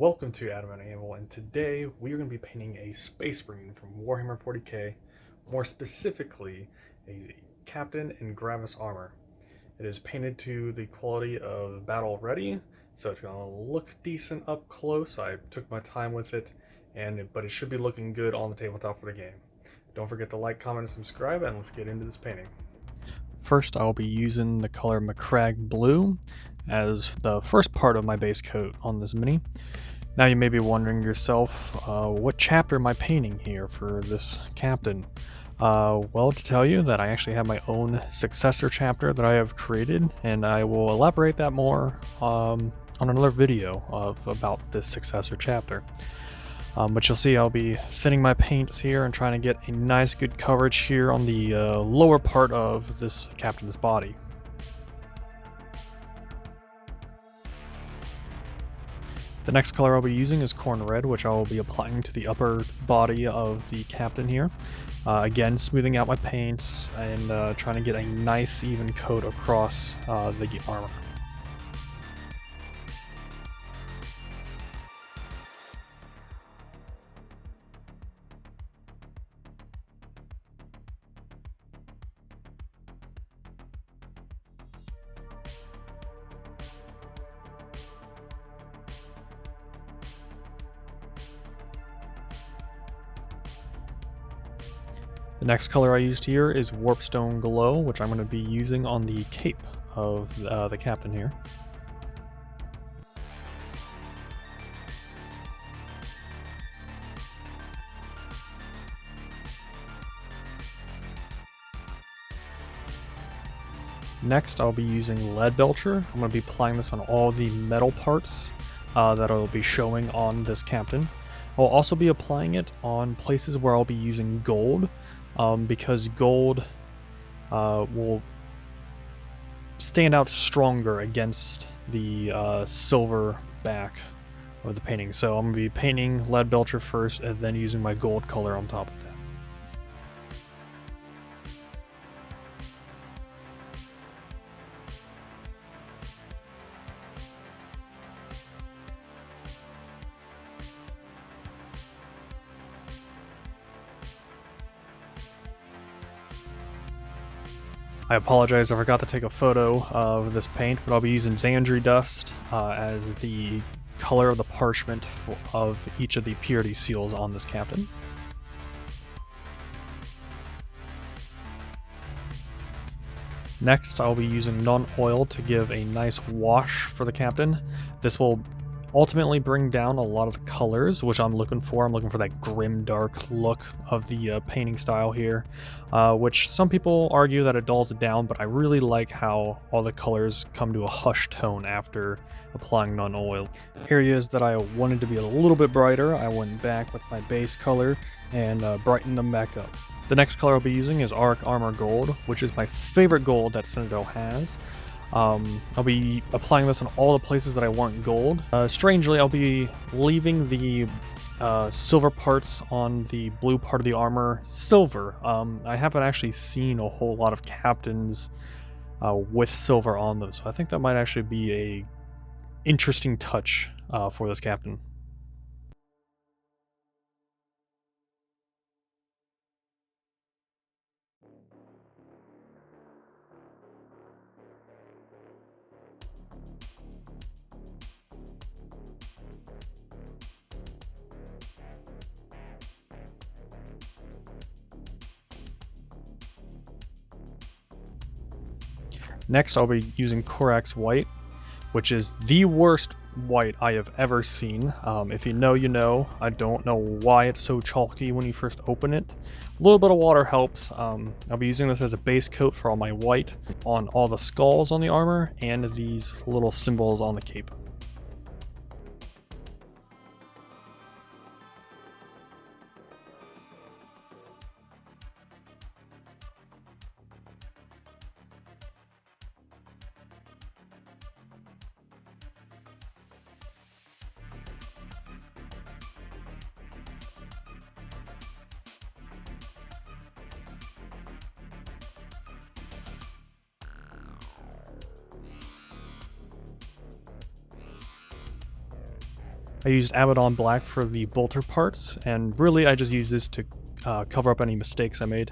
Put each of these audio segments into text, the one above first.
Welcome to Adamant Anvil, and today we are going to be painting a Space Marine from Warhammer 40k, more specifically a Captain in Gravis armor. It is painted to the quality of Battle Ready, so it's going to look decent up close. I took my time with it, but it should be looking good on the tabletop for the game. Don't forget to like, comment, and subscribe, and let's get into this painting. First, I'll be using the color Macragge Blue as the first part of my base coat on this mini. Now you may be wondering yourself, what chapter am I painting here for this captain? Well, to tell you that I actually have my own successor chapter that I have created, and I will elaborate that more on another video about this successor chapter. But you'll see I'll be thinning my paints here and trying to get a nice good coverage here on the lower part of this captain's body. The next color I'll be using is Corn Red, which I will be applying to the upper body of the captain here. Again, smoothing out my paints and trying to get a nice even coat across the armor. The next color I used here is Warpstone Glow, which I'm going to be using on the cape of the captain here. Next, I'll be using Lead Belcher. I'm going to be applying this on all the metal parts that I'll be showing on this captain. I'll also be applying it on places where I'll be using gold, because gold will stand out stronger against the silver back of the painting. So I'm going to be painting Lead Belcher first and then using my gold color on top of that. I apologize, I forgot to take a photo of this paint, but I'll be using Xandri Dust as the color of the parchment of each of the purity seals on this captain. Next, I'll be using non-oil to give a nice wash for the captain. This will ultimately bring down a lot of the colors, which I'm looking for. I'm looking for that grim, dark look of the painting style here, which some people argue that it dulls it down, but I really like how all the colors come to a hushed tone after applying non-oil. Areas that I wanted to be a little bit brighter, I went back with my base color and brightened them back up. The next color I'll be using is Auric Armor Gold, which is my favorite gold that Citadel has. I'll be applying this in all the places that I want gold. Strangely, I'll be leaving the silver parts on the blue part of the armor silver. I haven't actually seen a whole lot of captains with silver on them, so I think that might actually be a interesting touch for this captain. Next, I'll be using Corax White, which is the worst white I have ever seen. If you know, you know. I don't know why it's so chalky when you first open it. A little bit of water helps. I'll be using this as a base coat for all my white on all the skulls on the armor and these little symbols on the cape. I used Abaddon Black for the bolter parts, and really I just use this to cover up any mistakes I made.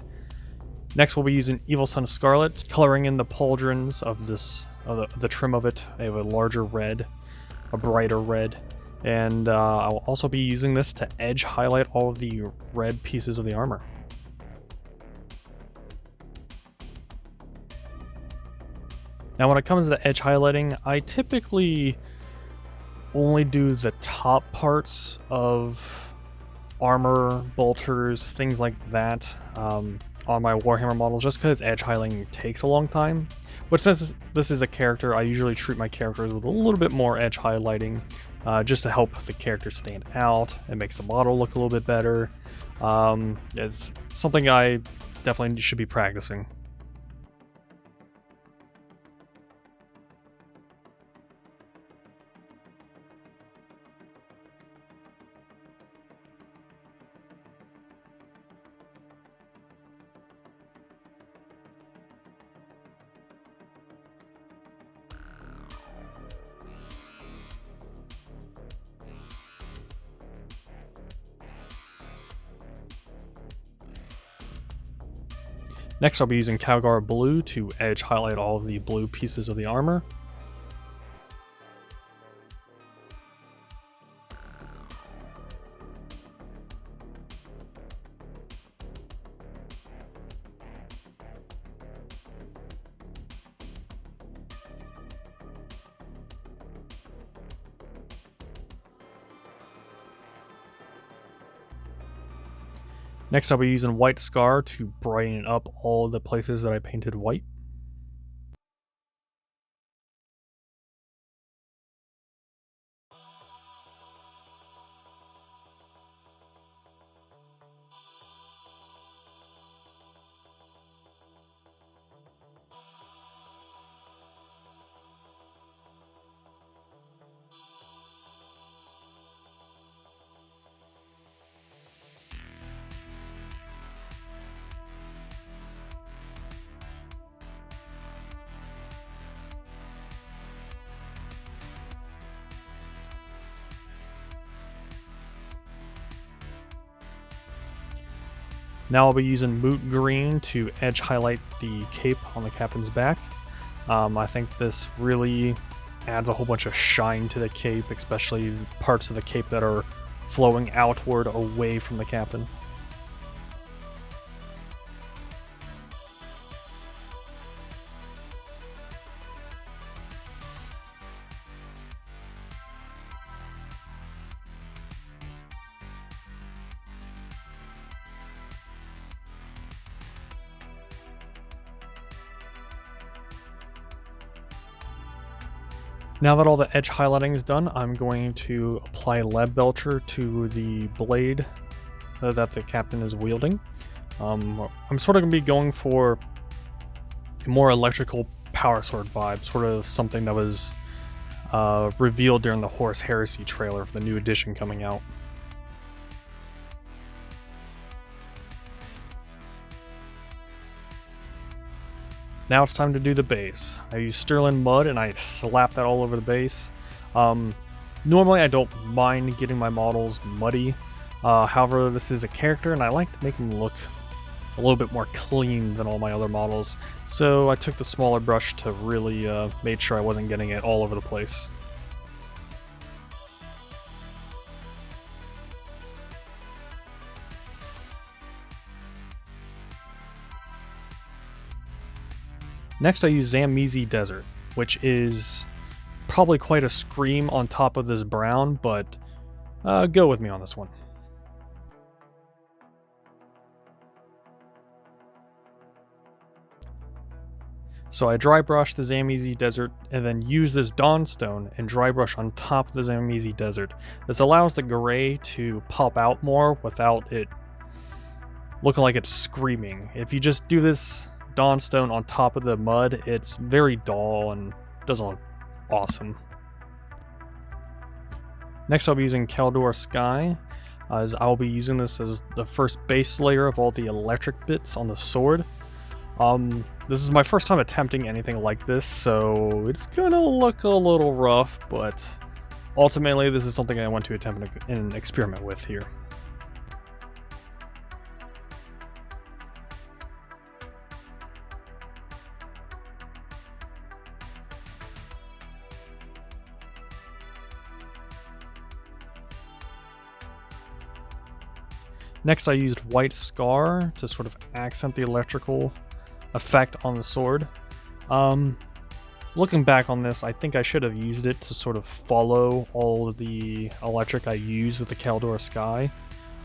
Next we'll be using Evil Son Scarlet, coloring in the pauldrons of this, the trim of it. I have a larger red, a brighter red, and I'll also be using this to edge highlight all of the red pieces of the armor. Now when it comes to edge highlighting, I typically only do the top parts of armor, bolters, things like that on my Warhammer models, just because edge highlighting takes a long time. But since this is a character, I usually treat my characters with a little bit more edge highlighting, just to help the character stand out. It makes the model look a little bit better. It's something I definitely should be practicing. Next I'll be using Calgar Blue to edge highlight all of the blue pieces of the armor. Next I'll be using White Scar to brighten up all of the places that I painted white. Now I'll be using Moot Green to edge highlight the cape on the captain's back. I think this really adds a whole bunch of shine to the cape, especially parts of the cape that are flowing outward away from the captain. Now that all the edge highlighting is done, I'm going to apply Lead Belcher to the blade that the captain is wielding. I'm sort of going to be going for a more electrical power sword vibe, sort of something that was revealed during the Horus Heresy trailer for the new edition coming out. Now it's time to do the base. I use Sterling Mud and I slap that all over the base. Normally I don't mind getting my models muddy. However, this is a character and I like to make him look a little bit more clean than all my other models. So I took the smaller brush to really make sure I wasn't getting it all over the place. Next I use Zamizi Desert, which is probably quite a scream on top of this brown, but go with me on this one. So I dry brush the Zamizi Desert and then use this Dawnstone and dry brush on top of the Zamizi Desert. This allows the gray to pop out more without it looking like it's screaming. If you just do this Dawnstone on top of the mud, it's very dull and doesn't look awesome. Next I'll be using Kaldor Sky, as I'll be using this as the first base layer of all the electric bits on the sword. This is my first time attempting anything like this, so it's gonna look a little rough, but ultimately, this is something I want to attempt an experiment with here. Next, I used white scar to sort of accent the electrical effect on the sword. Looking back on this, I think I should have used it to sort of follow all of the electric I used with the Kaldor Sky.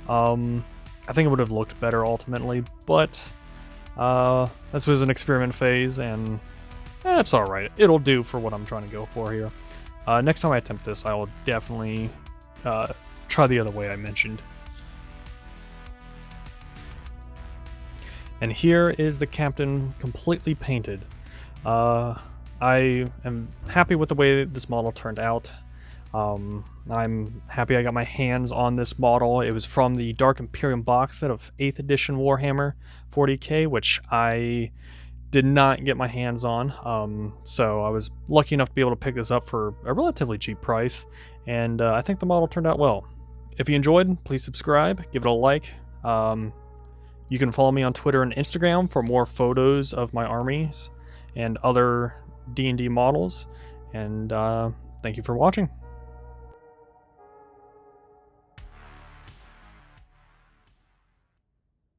I think it would have looked better ultimately, but this was an experiment phase, and it's alright. It'll do for what I'm trying to go for here. Next time I attempt this, I will definitely try the other way I mentioned. And here is the Captain completely painted. I am happy with the way this model turned out. I'm happy I got my hands on this model. It was from the Dark Imperium box set of 8th edition Warhammer 40k, which I did not get my hands on. So I was lucky enough to be able to pick this up for a relatively cheap price, and I think the model turned out well. If you enjoyed, please subscribe, give it a like. You can follow me on Twitter and Instagram for more photos of my armies and other D&D models. And thank you for watching.